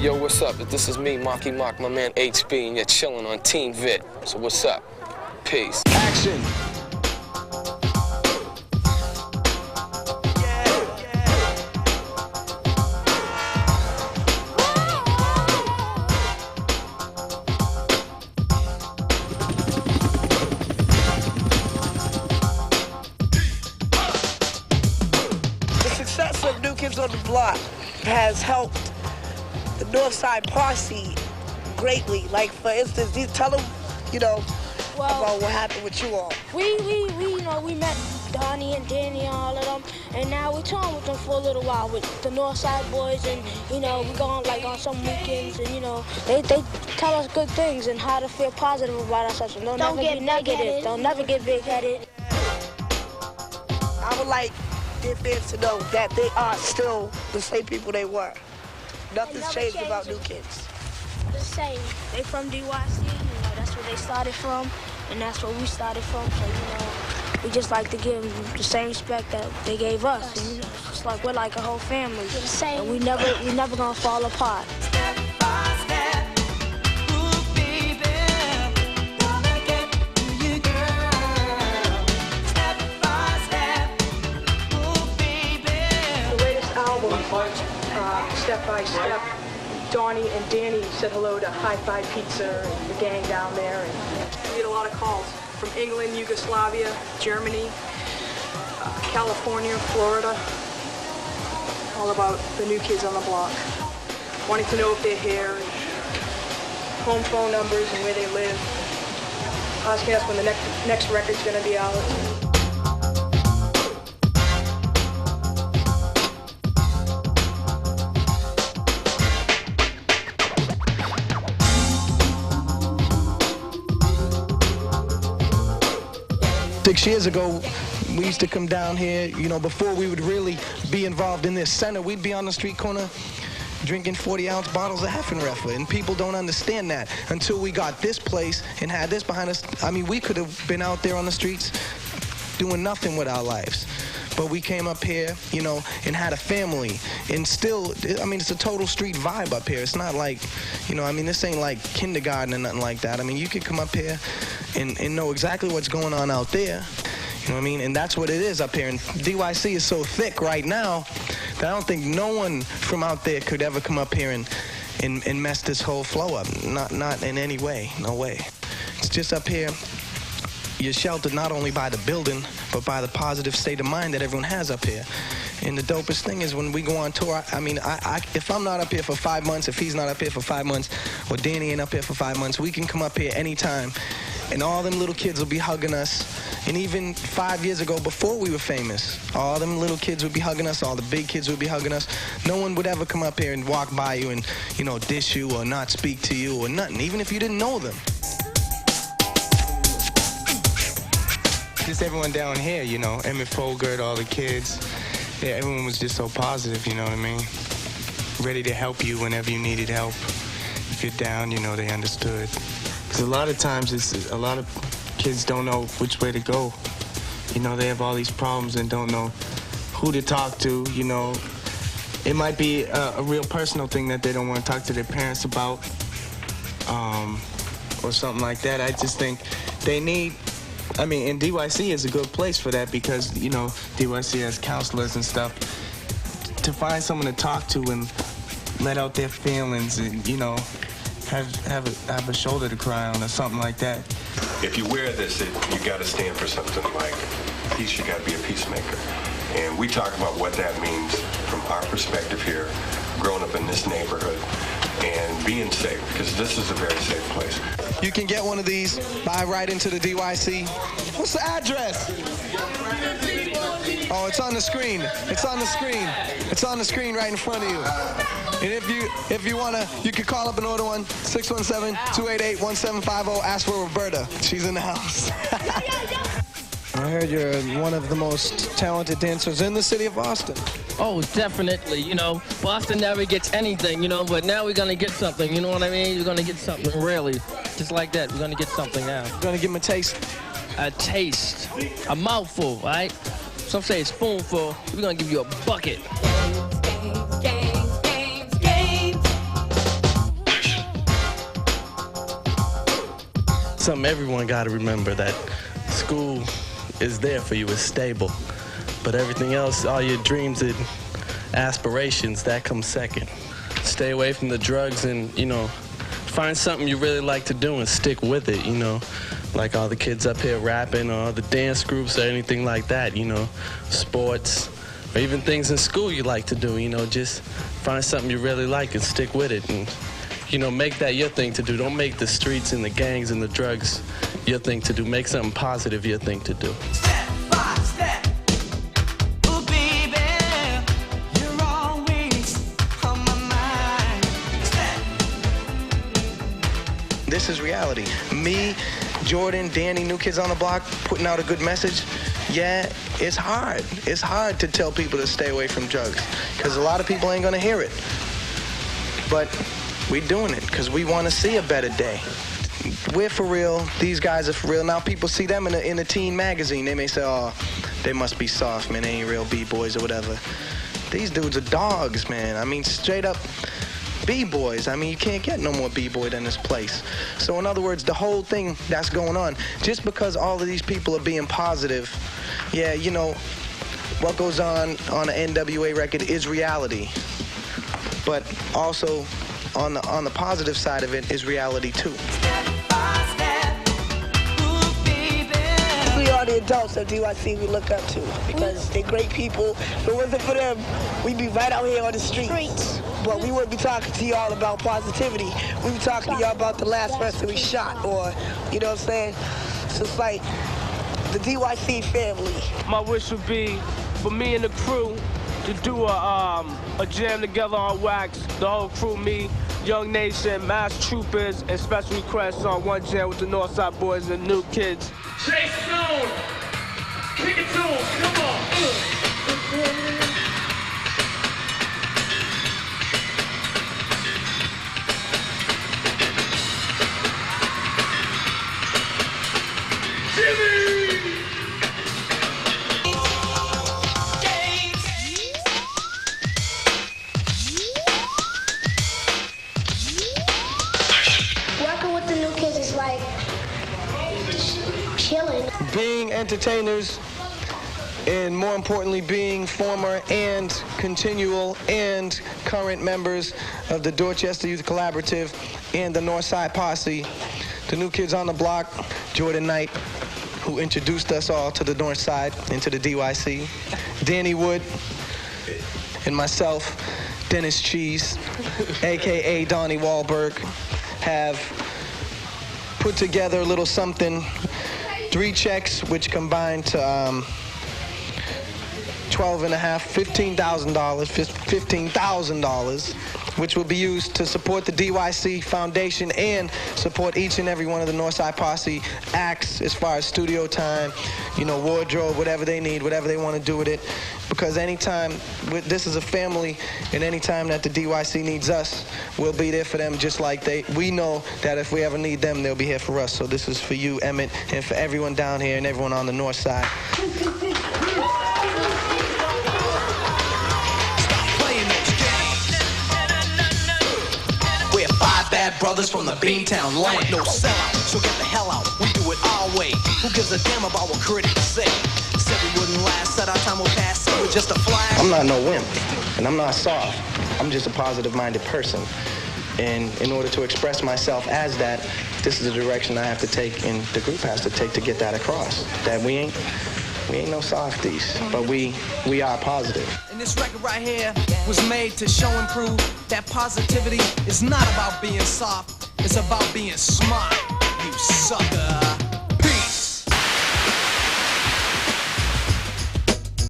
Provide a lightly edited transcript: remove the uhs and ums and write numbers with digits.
Yo, what's up? This is me, Marky Mark, my man HB, and you're chilling on Teenvid. So what's up? Peace. Action. The success of New Kids on the Block has helped the Northside Posse greatly. Like, for instance, tell them, about what happened with you all. We met Donnie and Danny and all of them, and now we touring with them for a little while with the Northside boys, and we go on some weekends, and they tell us good things and how to feel positive about ourselves. And don't never be negative. Don't never get big-headed. I would like their fans to know that they are still the same people they were. Nothing's changed about New Kids. The same. They from DYC, that's where they started from, and that's where we started from. So, we just like to give them the same respect that they gave us. And, it's like we're like a whole family. The same. And we never gonna fall apart. Step by step, ooh, baby, gonna get to you, girl. Step by step, ooh, baby. The latest album, Step by Step, Donnie and Danny said hello to Hi-Fi Pizza and the gang down there. And we get a lot of calls from England, Yugoslavia, Germany, California, Florida, all about the New Kids on the Block. Wanting to know if they're here, and home phone numbers and where they live. Asking us when the next record's gonna be out. Six years ago, we used to come down here, before we would really be involved in this center, we'd be on the street corner drinking 40-ounce bottles of Heffenreffer, and people don't understand that until we got this place and had this behind us. I mean, we could have been out there on the streets doing nothing with our lives. But we came up here, and had a family. And still, it's a total street vibe up here. It's not like, this ain't like kindergarten or nothing like that. You could come up here and know exactly what's going on out there. And that's what it is up here. And DYC is so thick right now that I don't think no one from out there could ever come up here and mess this whole flow up. Not in any way, no way. It's just up here. You're sheltered not only by the building, but by the positive state of mind that everyone has up here. And the dopest thing is when we go on tour, if I'm not up here for 5 months, if he's not up here for 5 months, or Danny ain't up here for 5 months, we can come up here anytime, and all them little kids will be hugging us. And even 5 years ago, before we were famous, all them little kids would be hugging us, all the big kids would be hugging us. No one would ever come up here and walk by you and, dish you or not speak to you or nothing, even if you didn't know them. Just everyone down here, Emmett Fogert, all the kids, yeah, everyone was just so positive, ready to help you whenever you needed help. If you're down, they understood. Because a lot of times, a lot of kids don't know which way to go. They have all these problems and don't know who to talk to, It might be a real personal thing that they don't want to talk to their parents about, or something like that. I just think they need... and DYC is a good place for that because, DYC has counselors and stuff. To find someone to talk to and let out their feelings and, have a shoulder to cry on or something like that. If you wear this, you got to stand for something like peace. You got to be a peacemaker. And we talk about what that means from our perspective here, growing up in this neighborhood and being safe, because this is a very safe place. You can get one of these, buy right into the DYC. What's the address? Oh, it's on the screen. It's on the screen. It's on the screen right in front of you. And if you wanna, you can call up and order one, 617-288-1750. Ask for Roberta. She's in the house. I heard you're one of the most talented dancers in the city of Boston. Oh, definitely. Boston never gets anything, but now we're going to get something, you know what I mean? We're going to get something, really. Just like that, we're going to get something now. You're going to give them a taste? A taste. A mouthful, right? Some say a spoonful. We're going to give you a bucket. Games, games, games, games. something everyone got to remember, that school is there for you, it's stable. But everything else, all your dreams and aspirations, that comes second. Stay away from the drugs and, you know, find something you really like to do and stick with it, you know. Like all the kids up here rapping or the dance groups or anything like that, you know. Sports, or even things in school you like to do, you know. Just find something you really like and stick with it. And, you know, make that your thing to do. Don't make the streets and the gangs and the drugs your thing to do. Make something positive your thing to do. Step by step. Ooh, baby, you're always on my mind. Step. This is reality. Me, Jordan, Danny, New Kids on the Block, putting out a good message. Yeah, it's hard. It's hard to tell people to stay away from drugs because a lot of people ain't gonna hear it. But we're doing it because we want to see a better day. We're for real. These guys are for real. Now people see them in a teen magazine. They may say, oh, they must be soft, man. They ain't real B-boys or whatever. These dudes are dogs, man. I mean, straight up B-boys. I mean, you can't get no more B-boy than this place. So in other words, the whole thing that's going on, just because all of these people are being positive, yeah, you know, what goes on the NWA record is reality. But also, on the positive side of it is reality too. Step by step. Ooh, baby. We are the adults of DYC we look up to because they're great people. If it wasn't for them, we'd be right out here on the streets. But we wouldn't be talking to y'all about positivity. We'd be talking to y'all about the last person we shot, or, you know what I'm saying? So it's like the DYC family. My wish would be for me and the crew to do a jam together on wax. The whole crew, me, Young Nation, Mass Troopers, and Special Requests on one jam with the Northside Boys and New Kids. Chase Stone, kick it to him, come on. Working with the New Kids is like chilling. Being entertainers, and more importantly, being former and continual and current members of the Dorchester Youth Collaborative and the Northside Posse, the New Kids on the Block, Jordan Knight, who introduced us all to the Northside and to the DYC, Danny Wood, and myself, Dennis Cheese, a.k.a. Donnie Wahlberg, have put together a little something, 3 checks, which combined to $15,000, which will be used to support the DYC Foundation and support each and every one of the Northside Posse acts as far as studio time, you know, wardrobe, whatever they need, whatever they want to do with it. Because anytime, this is a family, and anytime that the DYC needs us, we'll be there for them just like we know that if we ever need them, they'll be here for us. So this is for you, Emmett, and for everyone down here and everyone on the north side. We're 5 bad brothers from the Beantown land. No sellout, so get the hell out. We do it our way. Who gives a damn about what critics say? Said we wouldn't last, said our time will pass. It was just a flash. I'm not no wimp, and I'm not soft. I'm just a positive-minded person. And in order to express myself as that, this is the direction I have to take and the group has to take to get that across. That we ain't no softies, but we are positive. And this record right here was made to show and prove that positivity is not about being soft, it's about being smart, you sucker.